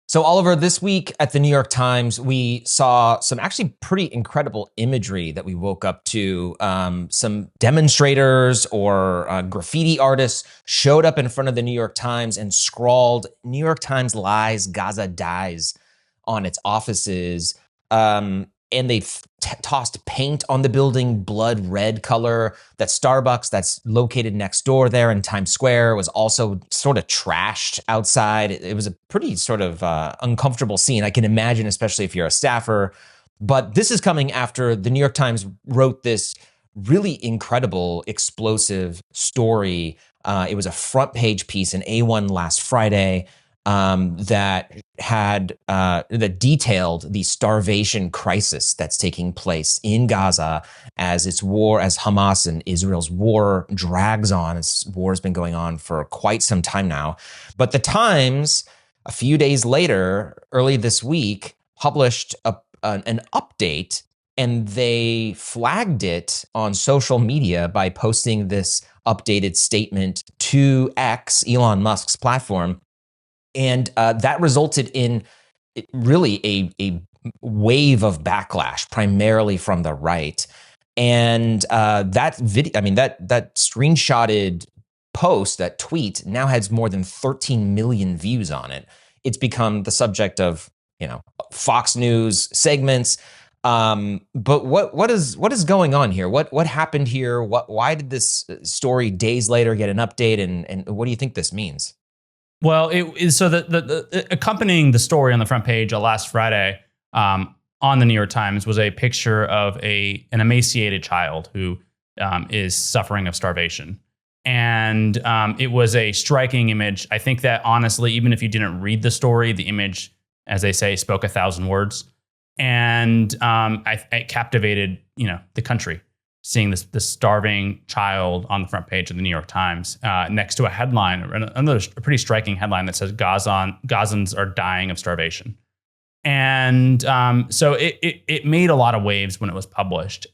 So, Oliver, this week at the New York Times, we saw some actually pretty incredible imagery that we woke up to. Some demonstrators or graffiti artists showed up in front of the New York Times and scrawled "New York Times lies, Gaza dies" on its offices. And they tossed paint on the building, blood red color. That Starbucks that's located next door there in Times Square was also sort of trashed outside. It was a pretty sort of uncomfortable scene, I can imagine, especially if you're a staffer. But this is coming after the New York Times wrote this really incredible, explosive story. It was a front page piece in A1 last Friday. That detailed the starvation crisis that's taking place in Gaza as Hamas and Israel's war drags on. This war has been going on for quite some time now. But the Times, a few days later, early this week, published an update, and they flagged it on social media by posting this updated statement to X, Elon Musk's platform. And that resulted in really a wave of backlash, primarily from the right. And that screenshotted post, that tweet, now has more than 13 million views on it. It's become the subject of, Fox News segments. But what is going on here? What happened here? Why did this story days later get an update? And what do you think this means? Well, it is so the accompanying the story on the front page last Friday on the New York Times was a picture of an emaciated child who is suffering of starvation. And it was a striking image. I think that honestly, even if you didn't read the story, the image, as they say, spoke 1,000 words. And it captivated, the country, seeing this starving child on the front page of the New York Times next to a headline, another pretty striking headline that says Gazans are dying of starvation. And so it made a lot of waves when it was published.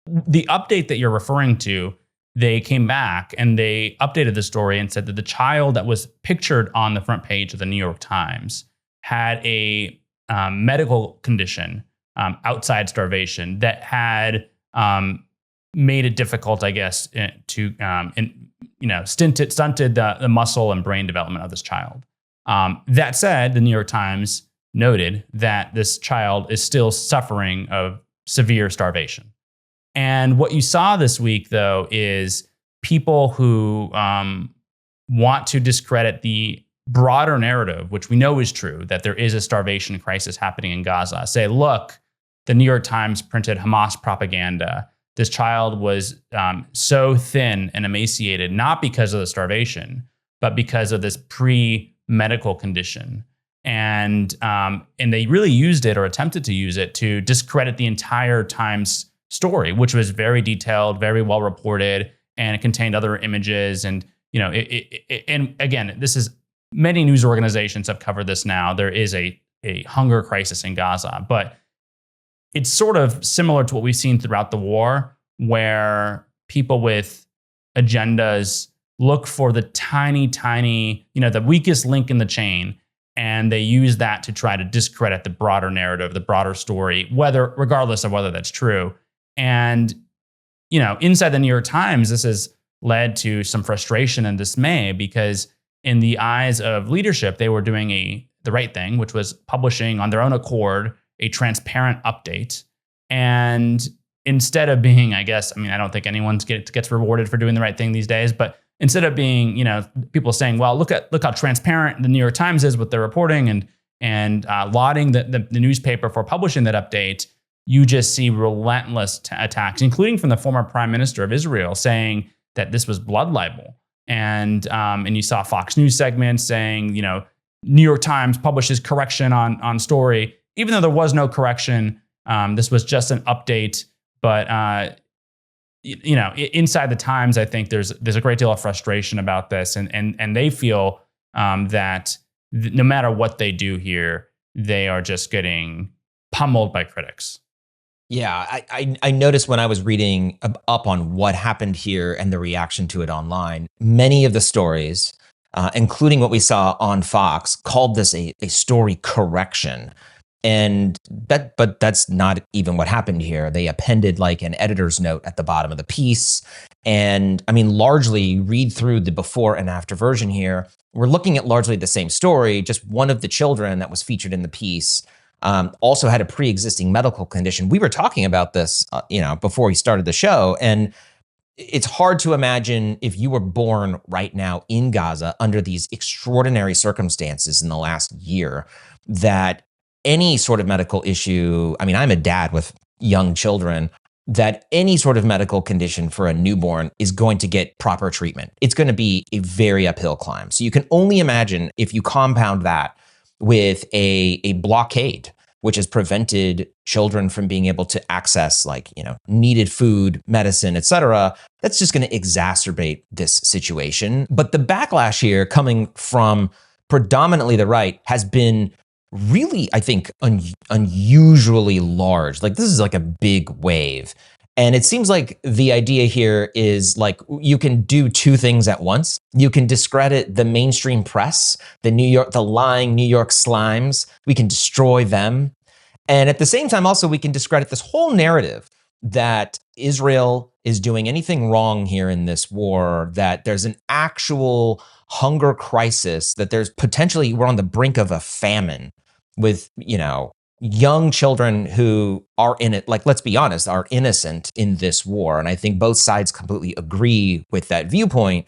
The update that you're referring to, they came back and they updated the story and said that the child that was pictured on the front page of the New York Times had a medical condition outside starvation that had made it difficult, I guess, to stunted the muscle and brain development of this child. That said, the New York Times noted that this child is still suffering of severe starvation. And what you saw this week, though, is people who want to discredit the broader narrative, which we know is true, that there is a starvation crisis happening in Gaza, say, look, the New York Times printed Hamas propaganda. This child was so thin and emaciated, not because of the starvation, but because of this pre-medical condition. And they really used it, or attempted to use it, to discredit the entire Times story, which was very detailed, very well reported, and it contained other images. And and again, this is, many news organizations have covered this now. There is a hunger crisis in Gaza, but it's sort of similar to what we've seen throughout the war, where people with agendas look for the tiny, the weakest link in the chain, and they use that to try to discredit the broader narrative, the broader story, regardless of whether that's true. And, inside the New York Times, this has led to some frustration and dismay, because in the eyes of leadership, they were doing the right thing, which was publishing on their own accord a transparent update. And instead of being, I don't think anyone gets rewarded for doing the right thing these days, but instead of being, people saying, well, look how transparent the New York Times is with their reporting and lauding the newspaper for publishing that update, you just see relentless attacks, including from the former prime minister of Israel, saying that this was blood libel. And you saw Fox News segments saying, New York Times publishes correction on story, even though there was no correction. This was just an update. But inside the Times, I think there's a great deal of frustration about this, and they feel that no matter what they do here, they are just getting pummeled by critics. Yeah, I noticed when I was reading up on what happened here and the reaction to it online, many of the stories including what we saw on Fox, called this a story correction. But that's not even what happened here. They appended like an editor's note at the bottom of the piece. And I mean, largely read through the before and after version here. We're looking at largely the same story. Just one of the children that was featured in the piece also had a pre-existing medical condition. We were talking about this, before we started the show. And it's hard to imagine if you were born right now in Gaza under these extraordinary circumstances in the last year that any sort of medical issue, I mean, I'm a dad with young children, that any sort of medical condition for a newborn is going to get proper treatment. It's going to be a very uphill climb. So you can only imagine if you compound that with a blockade, which has prevented children from being able to access needed food, medicine, et cetera, that's just going to exacerbate this situation. But the backlash here coming from predominantly the right has been really, I think, unusually large. Like this is like a big wave. And it seems like the idea here is like you can do two things at once. You can discredit the mainstream press, the lying New York slimes. We can destroy them. And at the same time, also, we can discredit this whole narrative that Israel is doing anything wrong here in this war, that there's an actual hunger crisis, that there's potentially, we're on the brink of a famine with, young children who are in it, like, let's be honest, are innocent in this war. And I think both sides completely agree with that viewpoint.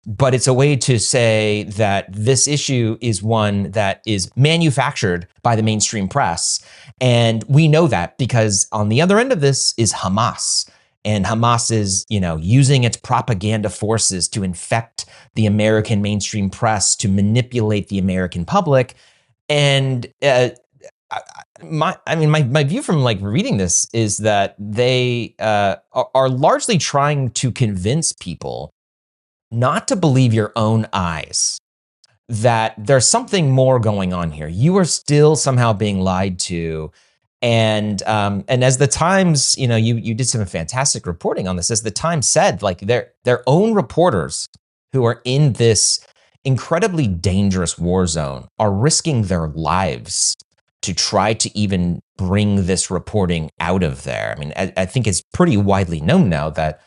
But it's a way to say that this issue is one that is manufactured by the mainstream press. And we know that because on the other end of this is Hamas. And Hamas is, using its propaganda forces to infect the American mainstream press, to manipulate the American public. And my view from reading this is that they are largely trying to convince people not to believe your own eyes, that there's something more going on here. You are still somehow being lied to. And as the Times, you did some fantastic reporting on this, as the Times said, their own reporters who are in this incredibly dangerous war zone are risking their lives to try to even bring this reporting out of there. I mean, I think it's pretty widely known now that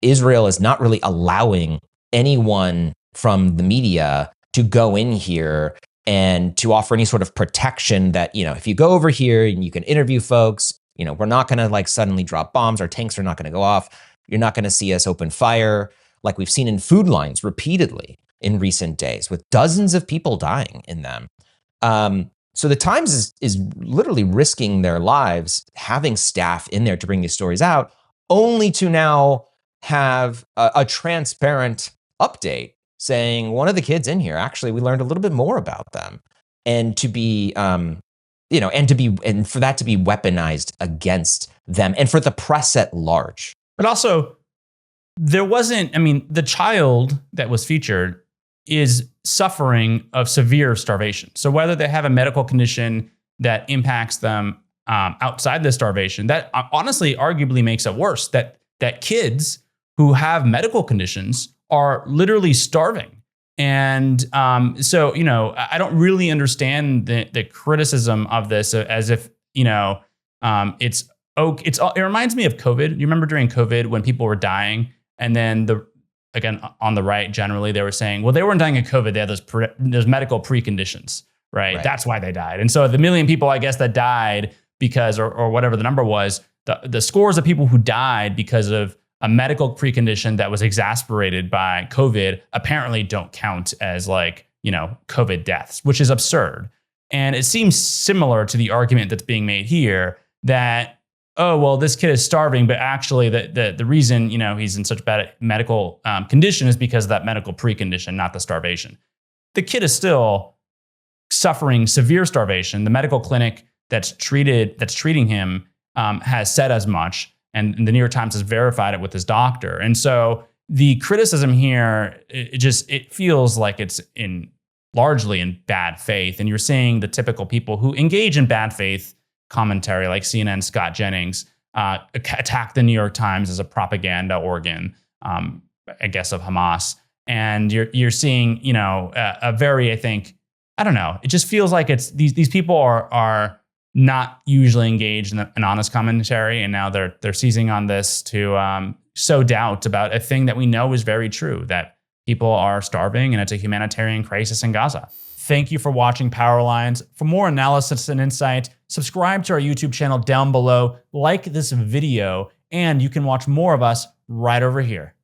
Israel is not really allowing anyone from the media to go in here and to offer any sort of protection that, if you go over here and you can interview folks, we're not going to suddenly drop bombs. Our tanks are not going to go off. You're not going to see us open fire like we've seen in food lines repeatedly in recent days with dozens of people dying in them. So the Times is literally risking their lives having staff in there to bring these stories out, only to now have a transparent update saying one of the kids in here, actually, we learned a little bit more about them, and to be, and for that to be weaponized against them and for the press at large. But also, the child that was featured is suffering of severe starvation. So whether they have a medical condition that impacts them outside the starvation, that honestly arguably makes it worse, that kids who have medical conditions are literally starving. And so, I don't really understand the criticism of this as if, it's okay. It reminds me of COVID. You remember during COVID when people were dying, and then again, on the right, generally, they were saying, well, they weren't dying of COVID. They had those medical preconditions, right? That's why they died. And so the million people, I guess, that died because, or whatever the number was, the scores of people who died because of a medical precondition that was exacerbated by COVID apparently don't count as COVID deaths, which is absurd. And it seems similar to the argument that's being made here that, oh, well, this kid is starving, but actually the reason, he's in such bad medical condition is because of that medical precondition, not the starvation. The kid is still suffering severe starvation. The medical clinic that's treating him has said as much, and the New York Times has verified it with his doctor. And so the criticism here, it feels like it's largely in bad faith. And you're seeing the typical people who engage in bad faith commentary, like CNN Scott Jennings, attack the New York Times as a propaganda organ, I guess, of Hamas. And you're seeing, you know, a very, I think, I don't know, it just feels like it's these people are not usually engaged in an honest commentary, and now they're seizing on this to sow doubt about a thing that we know is very true, that people are starving and it's a humanitarian crisis in Gaza. Thank you for watching Power Lines. For more analysis and insight, subscribe to our YouTube channel down below, like this video, and you can watch more of us right over here.